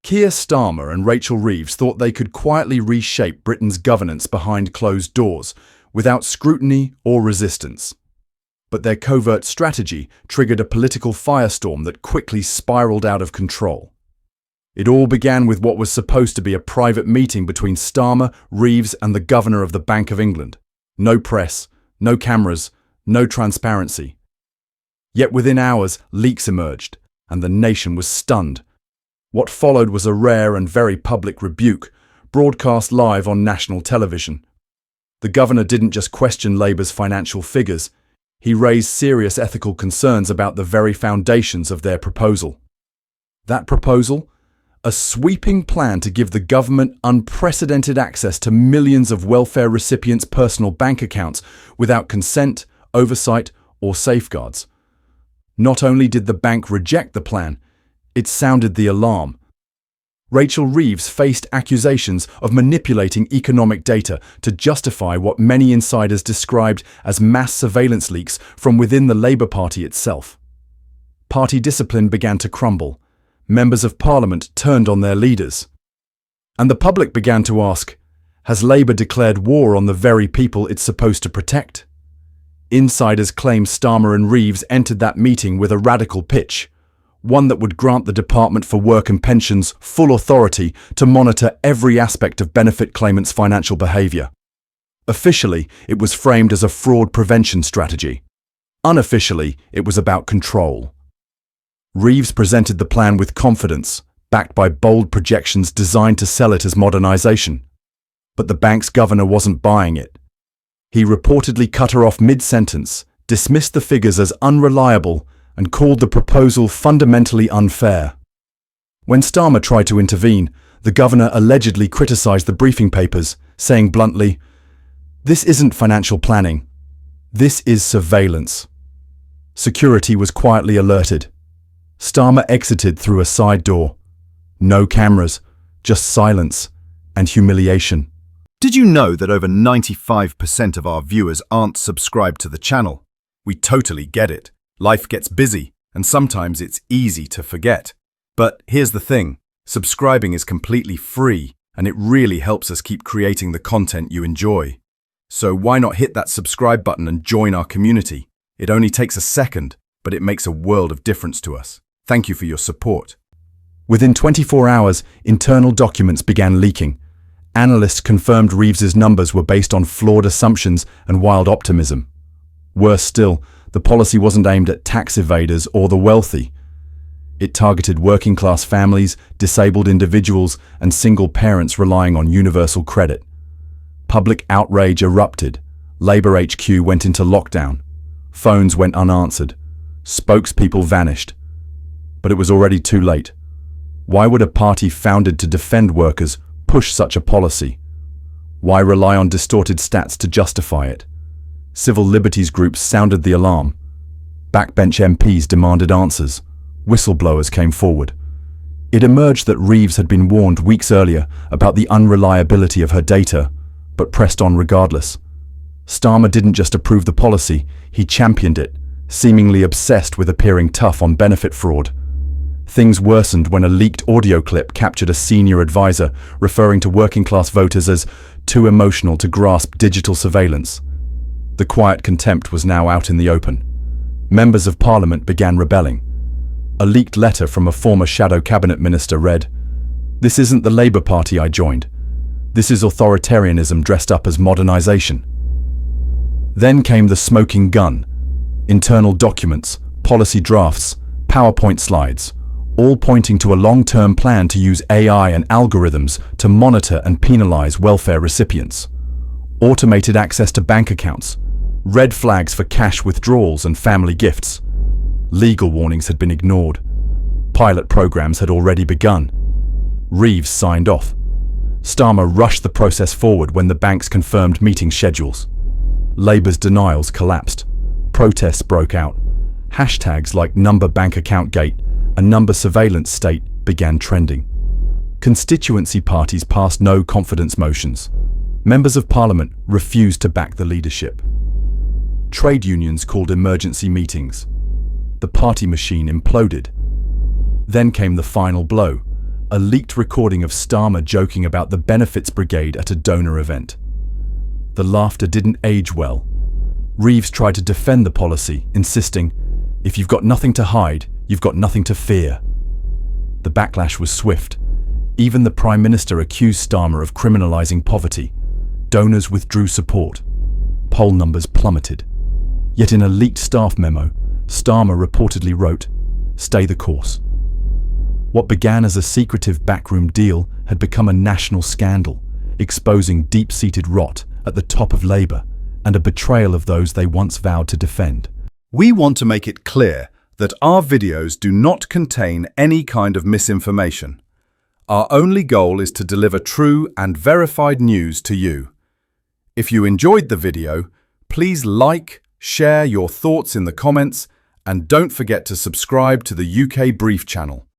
Keir Starmer and Rachel Reeves thought they could quietly reshape Britain's governance behind closed doors, without scrutiny or resistance. But their covert strategy triggered a political firestorm that quickly spiraled out of control. It all began with what was supposed to be a private meeting between Starmer, Reeves and the Governor of the Bank of England. No press, no cameras, no transparency. Yet within hours, leaks emerged, and the nation was stunned. What followed was a rare and very public rebuke, broadcast live on national television. The governor didn't just question Labour's financial figures, he raised serious ethical concerns about the very foundations of their proposal. That proposal? A sweeping plan to give the government unprecedented access to millions of welfare recipients' personal bank accounts without consent, oversight, or safeguards. Not only did the bank reject the plan, it sounded the alarm. Rachel Reeves faced accusations of manipulating economic data to justify what many insiders described as mass surveillance leaks from within the Labour Party itself. Party discipline began to crumble. Members of Parliament turned on their leaders. And the public began to ask, has Labour declared war on the very people it's supposed to protect? Insiders claim Starmer and Reeves entered that meeting with a radical pitch, one that would grant the Department for Work and Pensions full authority to monitor every aspect of benefit claimants' financial behaviour. Officially, it was framed as a fraud prevention strategy. Unofficially, it was about control. Reeves presented the plan with confidence, backed by bold projections designed to sell it as modernisation. But the bank's governor wasn't buying it. He reportedly cut her off mid-sentence, dismissed the figures as unreliable, and called the proposal fundamentally unfair. When Starmer tried to intervene, the governor allegedly criticised the briefing papers, saying bluntly, "This isn't financial planning. This is surveillance." Security was quietly alerted. Starmer exited through a side door. No cameras, just silence and humiliation. Did you know that over 95% of our viewers aren't subscribed to the channel? We totally get it. Life gets busy, and sometimes it's easy to forget. But here's the thing, subscribing is completely free, and it really helps us keep creating the content you enjoy. So why not hit that subscribe button and join our community? It only takes a second, but it makes a world of difference to us. Thank you for your support. Within 24 hours, internal documents began leaking. Analysts confirmed Reeves's numbers were based on flawed assumptions and wild optimism. Worse still, the policy wasn't aimed at tax evaders or the wealthy. It targeted working-class families, disabled individuals, and single parents relying on universal credit. Public outrage erupted. Labour HQ went into lockdown. Phones went unanswered. Spokespeople vanished. But it was already too late. Why would a party founded to defend workers push such a policy? Why rely on distorted stats to justify it? Civil liberties groups sounded the alarm. Backbench MPs demanded answers. Whistleblowers came forward. It emerged that Reeves had been warned weeks earlier about the unreliability of her data, but pressed on regardless. Starmer didn't just approve the policy, he championed it, seemingly obsessed with appearing tough on benefit fraud. Things worsened when a leaked audio clip captured a senior advisor referring to working-class voters as too emotional to grasp digital surveillance. The quiet contempt was now out in the open. Members of Parliament began rebelling. A leaked letter from a former shadow cabinet minister read, "This isn't the Labour Party I joined. This is authoritarianism dressed up as modernisation." Then came the smoking gun. Internal documents, policy drafts, PowerPoint slides, all pointing to a long-term plan to use AI and algorithms to monitor and penalise welfare recipients. Automated access to bank accounts, red flags for cash withdrawals and family gifts. Legal warnings had been ignored. Pilot programs had already begun. Reeves signed off. Starmer rushed the process forward when the banks confirmed meeting schedules. Labour's denials collapsed. Protests broke out. Hashtags like Number Bank Account Gate and Number Surveillance State began trending. Constituency parties passed no confidence motions. Members of Parliament refused to back the leadership. Trade unions called emergency meetings. The party machine imploded. Then came the final blow. a leaked recording of Starmer joking about the benefits brigade at a donor event. The laughter didn't age well. Reeves tried to defend the policy, insisting, "If you've got nothing to hide, you've got nothing to fear." The backlash was swift. Even the Prime Minister accused Starmer of criminalizing poverty. Donors withdrew support. Poll numbers plummeted. Yet in a leaked staff memo, Starmer reportedly wrote, "Stay the course." What began as a secretive backroom deal had become a national scandal, exposing deep-seated rot at the top of Labour and a betrayal of those they once vowed to defend. We want to make it clear that our videos do not contain any kind of misinformation. Our only goal is to deliver true and verified news to you. If you enjoyed the video, please like, share your thoughts in the comments, and don't forget to subscribe to the UK Brief channel.